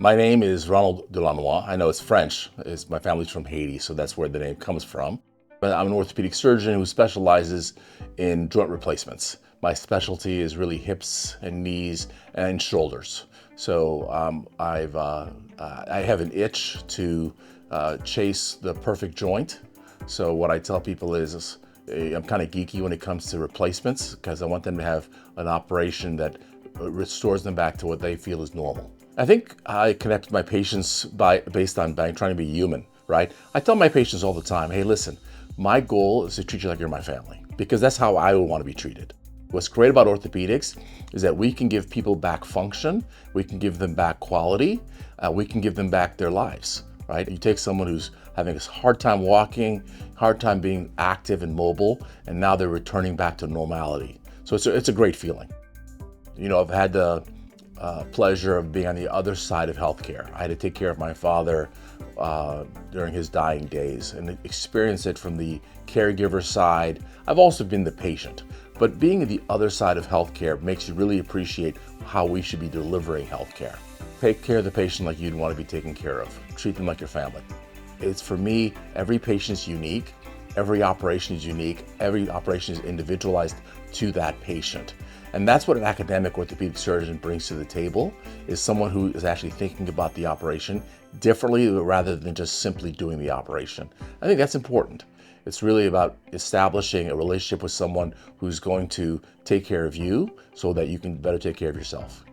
My name is Ronald Delanois. I know it's French. My family's from Haiti, so that's where the name comes from. But I'm an orthopedic surgeon who specializes in joint replacements. My specialty is really hips and knees and shoulders. So I have an itch to chase the perfect joint. So what I tell people is I'm kind of geeky when it comes to replacements because I want them to have an operation that restores them back to what they feel is normal. I think I connect with my patients based on trying to be human, right? I tell my patients all the time, hey, listen, my goal is to treat you like you're my family because that's how I would want to be treated. What's great about orthopedics is that we can give people back function, we can give them back quality, we can give them back their lives, right? You take someone who's having a hard time walking, hard time being active and mobile, and now they're returning back to normality. So it's a great feeling. You know, I've had the pleasure of being on the other side of healthcare. I had to take care of my father during his dying days and experience it from the caregiver side. I've also been the patient, but being the other side of healthcare makes you really appreciate how we should be delivering healthcare. Take care of the patient like you'd want to be taken care of. Treat them like your family. It's, for me, every patient is unique. Every operation is unique. Every operation is individualized to that patient. And that's what an academic orthopedic surgeon brings to the table, is someone who is actually thinking about the operation differently rather than just simply doing the operation. I think that's important. It's really about establishing a relationship with someone who's going to take care of you so that you can better take care of yourself.